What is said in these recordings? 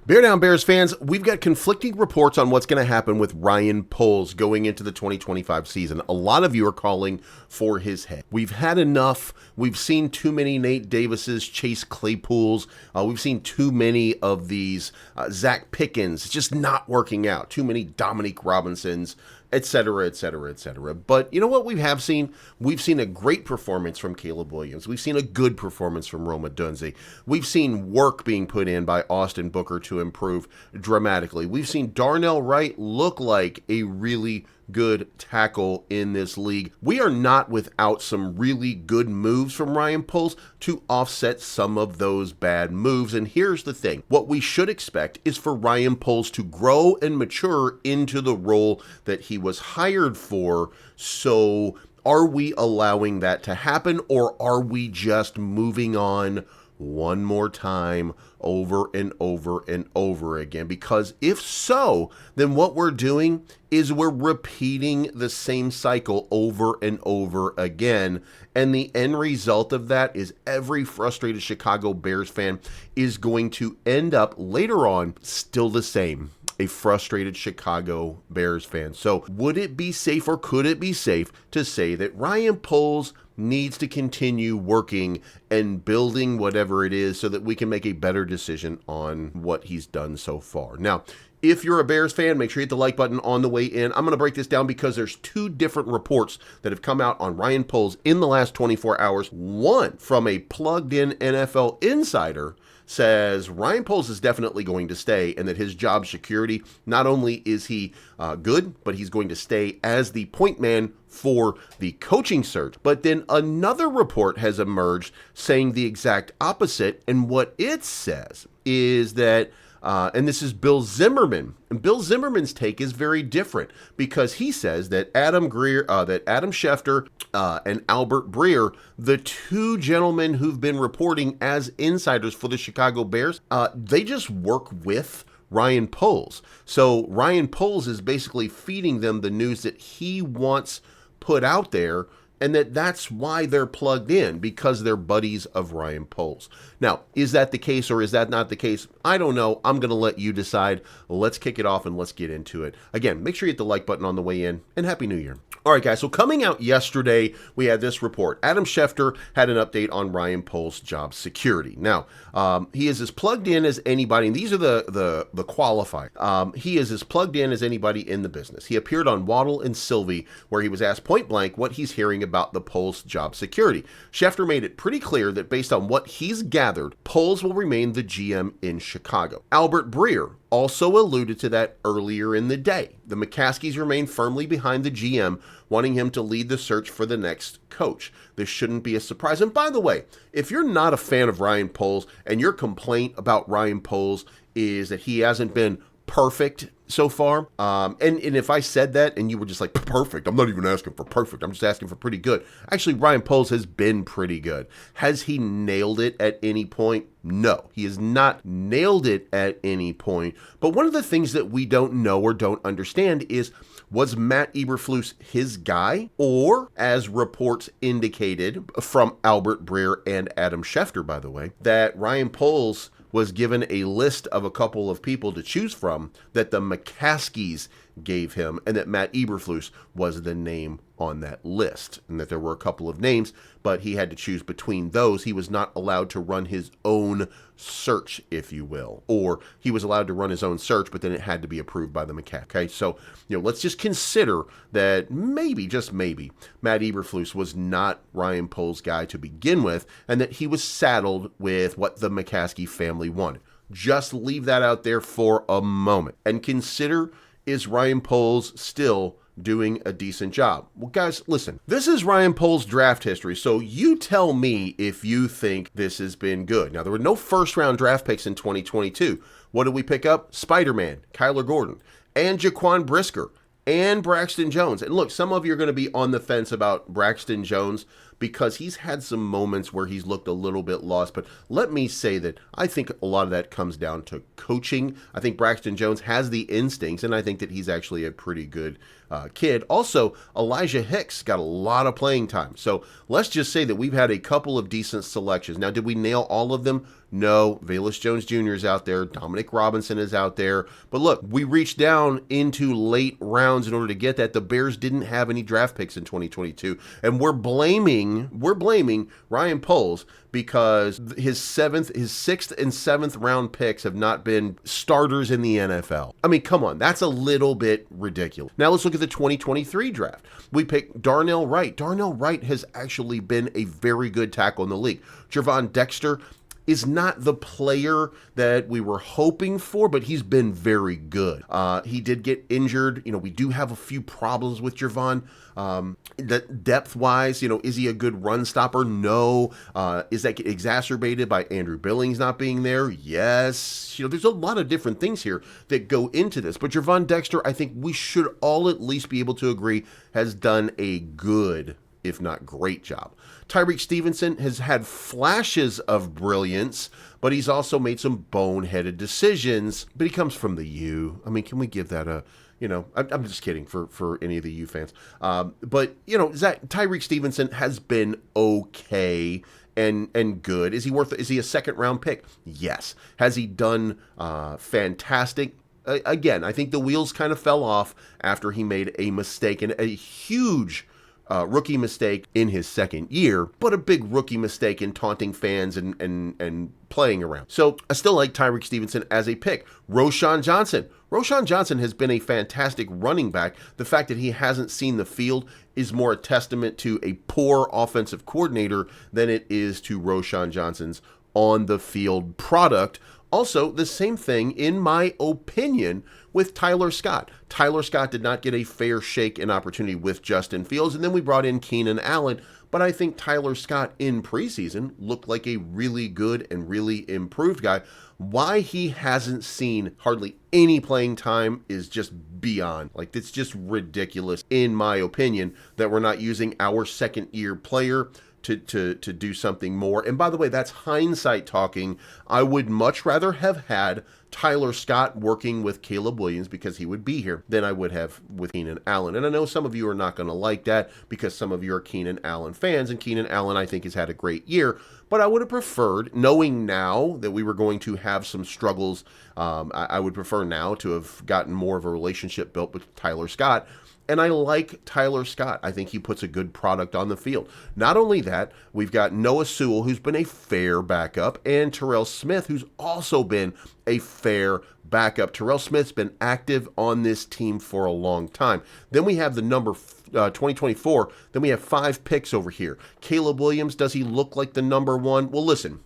Bear down, Bears fans. We've got conflicting reports on what's going to happen with Ryan Poles going into the 2025 season. A lot of you are calling for his head. We've had enough. We've seen too many Nate Davises, Chase Claypools. We've seen too many of these Zach Pickens. It's just not working out. Too many Dominique Robinsons, etc., etc., etc. But you know what we have seen? We've seen a great performance from Caleb Williams. We've seen a good performance from Rome Odunze. We've seen work being put in by Austin Booker to improve dramatically. We've seen Darnell Wright look like a really good tackle in this league. We are not without some really good moves from Ryan Poles to offset some of those bad moves. And here's the thing. What we should expect is for Ryan Poles to grow and mature into the role that he was hired for. So are we allowing that to happen, or are we just moving on one more time over and over and over again? Because if so, then what we're doing is we're repeating the same cycle over and over again. And the end result of that is every frustrated Chicago Bears fan is going to end up later on still the same, a frustrated Chicago Bears fan. So would it be safe, or could it be safe to say that Ryan Poles needs to continue working and building whatever it is so that we can make a better decision on what he's done so far? Now, if you're a Bears fan, make sure you hit the like button on the way in. I'm going to break this down because there's two different reports that have come out on Ryan Poles in the last 24 hours. One from a plugged-in NFL insider says Ryan Poles is definitely going to stay, and that his job security, not only is he good, but he's going to stay as the point man for the coaching search. But then another report has emerged saying the exact opposite, and what it says is that and this is Bill Zimmerman. And Bill Zimmerman's take is very different, because he says that Adam Schefter and Albert Breer, the two gentlemen who've been reporting as insiders for the Chicago Bears, they just work with Ryan Poles. So Ryan Poles is basically feeding them the news that he wants put out there, and that's why they're plugged in, because they're buddies of Ryan Poles. Now, is that the case or is that not the case? I don't know. I'm going to let you decide. Let's kick it off and let's get into it. Again, make sure you hit the like button on the way in, and Happy New Year. All right, guys, so coming out yesterday, we had this report. Adam Schefter had an update on Ryan Poles' job security. Now, he is as plugged in as anybody, and these are the qualifiers. He is as plugged in as anybody in the business. He appeared on Waddle and Sylvie, where he was asked point blank what he's hearing about the Poles' job security. Schefter made it pretty clear that based on what he's gathered, Poles will remain the GM in Chicago. Albert Breer also alluded to that earlier in the day. The McCaskies remain firmly behind the GM, wanting him to lead the search for the next coach. This shouldn't be a surprise. And by the way, if you're not a fan of Ryan Poles and your complaint about Ryan Poles is that he hasn't been perfect so far, and if I said that and you were just like, perfect, I'm not even asking for perfect, I'm just asking for pretty good. Actually, Ryan Poles has been pretty good. Has he nailed it at any point? No, he has not nailed it at any point. But one of the things that we don't know or don't understand is, was Matt Eberflus his guy? Or, as reports indicated from Albert Breer and Adam Schefter, by the way, that Ryan Poles was given a list of a couple of people to choose from that the McCaskies gave him, and that Matt Eberflus was the name on that list, and that there were a couple of names, but he had to choose between those. He was not allowed to run his own search, if you will, or he was allowed to run his own search, but then it had to be approved by the McCaskies. Okay, so let's just consider that maybe, just maybe, Matt Eberflus was not Ryan Poles' guy to begin with, and that he was saddled with what the McCaskey family wanted. Just leave that out there for a moment and consider, is Ryan Poles still doing a decent job? Well, guys, listen, this is Ryan Poles' draft history, so you tell me if you think this has been good. Now, there were no first-round draft picks in 2022. What did we pick up? Spider-Man, Kyler Gordon, and Jaquan Brisker, and Braxton Jones. And look, some of you are going to be on the fence about Braxton Jones, because he's had some moments where he's looked a little bit lost. But let me say that I think a lot of that comes down to coaching. I think Braxton Jones has the instincts, and I think that he's actually a pretty good kid. Also, Elijah Hicks got a lot of playing time. So let's just say that we've had a couple of decent selections. Now, did we nail all of them? No. Velus Jones Jr. is out there. Dominic Robinson is out there. But look, we reached down into late rounds in order to get that. The Bears didn't have any draft picks in 2022. And we're blaming Ryan Poles because his sixth and seventh round picks have not been starters in the NFL. I mean, come on, that's a little bit ridiculous. Now let's look at the 2023 draft. We picked Darnell Wright. Darnell Wright has actually been a very good tackle in the league. Gervon Dexter is not the player that we were hoping for, but he's been very good. He did get injured. We do have a few problems with Gervon. Depth-wise, is he a good run stopper? No. Is that exacerbated by Andrew Billings not being there? Yes. There's a lot of different things here that go into this. But Gervon Dexter, I think we should all at least be able to agree, has done a good, if not great job. Tyreek Stevenson has had flashes of brilliance, but he's also made some boneheaded decisions. But he comes from the U. I mean, can we give that a, I'm just kidding for any of the U fans. But Tyreek Stevenson has been okay and good. Is he a second round pick? Yes. Has he done fantastic? Again, I think the wheels kind of fell off after he made a mistake, and a huge rookie mistake in his second year, but a big rookie mistake in taunting fans and playing around. So I still like Tyreek Stevenson as a pick. Roschon Johnson. Roschon Johnson has been a fantastic running back. The fact that he hasn't seen the field is more a testament to a poor offensive coordinator than it is to Roschon Johnson's on-the-field product. Also, the same thing, in my opinion, with Tyler Scott. Tyler Scott did not get a fair shake and opportunity with Justin Fields, and then we brought in Keenan Allen, but I think Tyler Scott in preseason looked like a really good and really improved guy. Why he hasn't seen hardly any playing time is just beyond. It's just ridiculous, in my opinion, that we're not using our second-year player to do something more. And by the way, that's hindsight talking. I would much rather have had Tyler Scott working with Caleb Williams, because he would be here, than I would have with Keenan Allen. And I know some of you are not going to like that, because some of you are Keenan Allen fans, and Keenan Allen, I think, has had a great year. But I would have preferred, knowing now that we were going to have some struggles, I would prefer now to have gotten more of a relationship built with Tyler Scott. And I like Tyler Scott. I think he puts a good product on the field. Not only that, we've got Noah Sewell, who's been a fair backup, and Terrell Smith, who's also been a fair backup. Terrell Smith's been active on this team for a long time. Then we have the number 2024. Then we have 5 picks over here. Caleb Williams, does he look like the number one? Well, listen,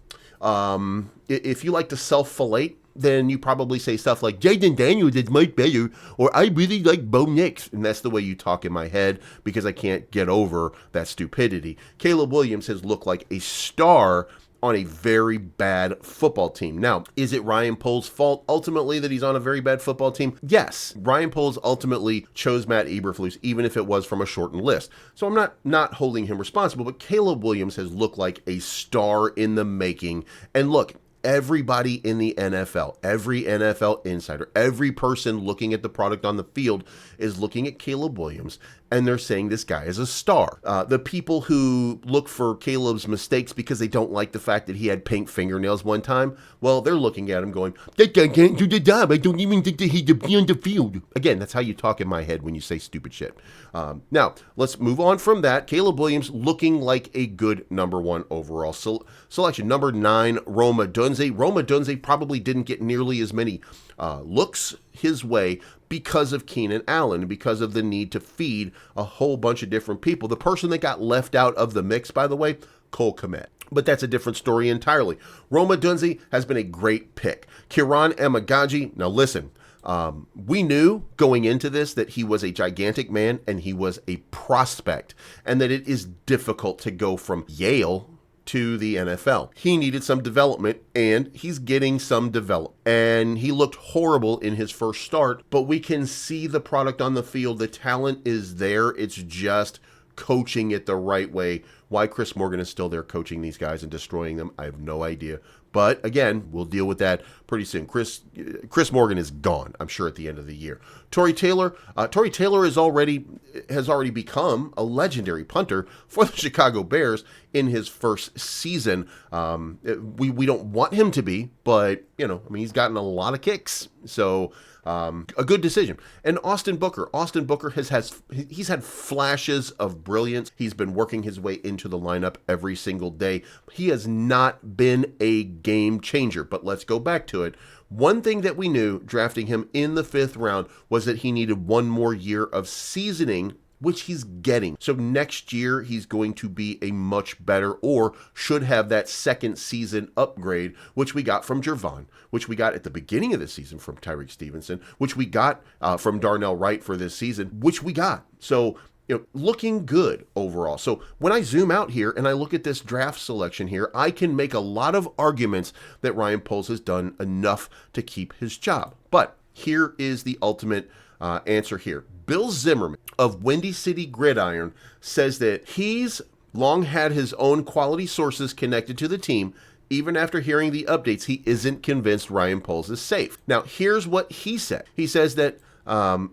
if you like to self-fillet, then you probably say stuff like, Jaden Daniels is much better, or I really like Bo Nix. And that's the way you talk in my head, because I can't get over that stupidity. Caleb Williams has looked like a star on a very bad football team. Now, is it Ryan Poles' fault ultimately that he's on a very bad football team? Yes. Ryan Poles ultimately chose Matt Eberflus, even if it was from a shortened list. So I'm not holding him responsible, but Caleb Williams has looked like a star in the making. And look, everybody in the NFL, every NFL insider, every person looking at the product on the field is looking at Caleb Williams, and they're saying this guy is a star. The people who look for Caleb's mistakes because they don't like the fact that he had pink fingernails one time, well, they're looking at him going, that guy can't do the job. I don't even think that he should be on the field. Again, that's how you talk in my head when you say stupid shit. Now, let's move on from that. Caleb Williams looking like a good number 1 overall selection. Number 9, Roma Dunze. Roma Dunze probably didn't get nearly as many looks his way because of Keenan Allen, because of the need to feed a whole bunch of different people. The person that got left out of the mix, by the way, Cole Kmet. But that's a different story entirely. Roma Dunze has been a great pick. Kiran Emagaji, now listen, we knew going into this that he was a gigantic man and he was a prospect, and that it is difficult to go from Yale to the NFL. He needed some development, and he's getting some development. And he looked horrible in his first start, but we can see the product on the field. The talent is there. It's just coaching it the right way. Why Chris Morgan is still there coaching these guys and destroying them, I have no idea. But again, we'll deal with that pretty soon. Chris Morgan is gone, I'm sure, at the end of the year. Tory Taylor has already become a legendary punter for the Chicago Bears in his first season. We don't want him to be, but he's gotten a lot of kicks, so a good decision. And Austin Booker he's had flashes of brilliance. He's been working his way into the lineup every single day. He has not been a game changer, but let's go back to it. One thing that we knew drafting him in the 5th round was that he needed one more year of seasoning, which he's getting. So next year, he's going to be a much better, or should have that second season upgrade, which we got from Gervon, which we got at the beginning of the season from Tyreek Stevenson, which we got from Darnell Wright for this season, which we got. So, looking good overall. So when I zoom out here and I look at this draft selection here, I can make a lot of arguments that Ryan Poles has done enough to keep his job. But here is the ultimate answer here. Bill Zimmerman of Windy City Gridiron says that he's long had his own quality sources connected to the team. Even after hearing the updates, he isn't convinced Ryan Poles is safe. Now, here's what he said. He says that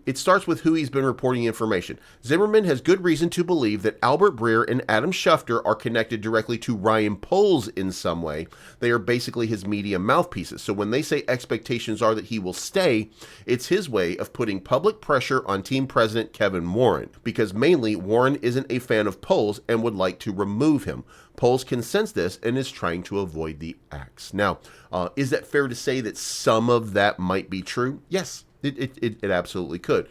it starts with who he's been reporting information. Zimmerman has good reason to believe that Albert Breer and Adam Schefter are connected directly to Ryan Poles in some way. They are basically his media mouthpieces. So when they say expectations are that he will stay, it's his way of putting public pressure on team president Kevin Warren, because mainly Warren isn't a fan of Poles and would like to remove him. Poles can sense this and is trying to avoid the axe. Now, is that fair to say that some of that might be true? Yes. It absolutely could.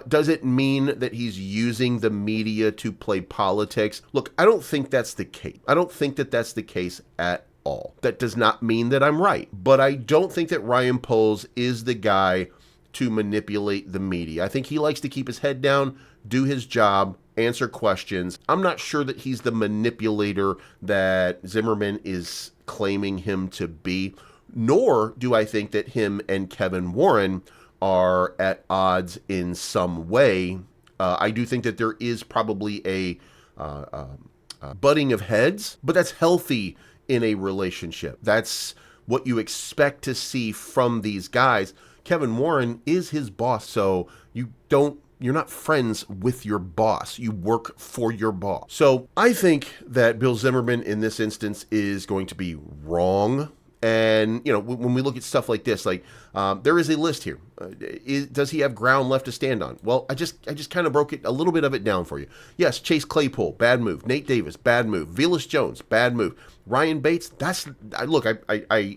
Does it mean that he's using the media to play politics? Look, I don't think that's the case. I don't think that that's the case at all. That does not mean that I'm right. But I don't think that Ryan Poles is the guy to manipulate the media. I think he likes to keep his head down, do his job, answer questions. I'm not sure that he's the manipulator that Zimmerman is claiming him to be, nor do I think that him and Kevin Warren are at odds in some way. I do think that there is probably a butting of heads, but that's healthy in a relationship. That's what you expect to see from these guys. Kevin Warren is his boss, so you're not friends with your boss. You work for your boss. So I think that Bill Zimmerman in this instance is going to be wrong. And, when we look at stuff like this, there is a list here. Does he have ground left to stand on? Well, I just kind of broke a little bit of it down for you. Yes, Chase Claypool, bad move. Nate Davis, bad move. Velus Jones, bad move. Ryan Bates,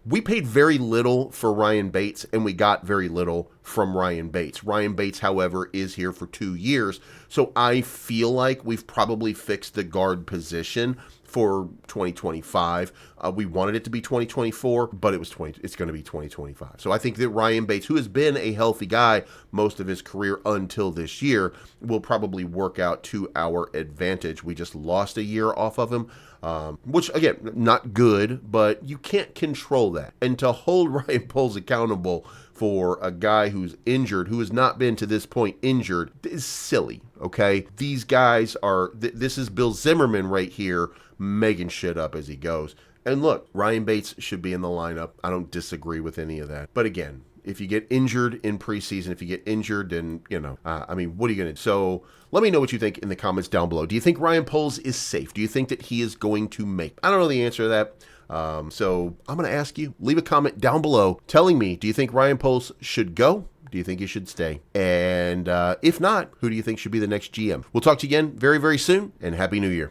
we paid very little for Ryan Bates, and we got very little from Ryan Bates. Ryan Bates, however, is here for 2 years, so I feel like we've probably fixed the guard position for 2025. We wanted it to be 2024, but it's going to be 2025. So I think that Ryan Bates, who has been a healthy guy most of his career until this year, will probably work out to our advantage. We just lost a year off of him, which, again, not good, but you can't control that. And to hold Ryan Poles accountable for a guy who's injured, who has not been to this point injured, is silly, okay? These guys are, this is Bill Zimmerman right here making shit up as he goes. And look, Ryan Bates should be in the lineup. I don't disagree with any of that. But again, if you get injured in preseason, if you get injured, then, what are you going to do? So let me know what you think in the comments down below. Do you think Ryan Poles is safe? Do you think that he is going to make? I don't know the answer to that. So I'm going to ask you, leave a comment down below telling me, do you think Ryan Poles should go? Do you think he should stay? And if not, who do you think should be the next GM? We'll talk to you again very, very soon, and Happy New Year.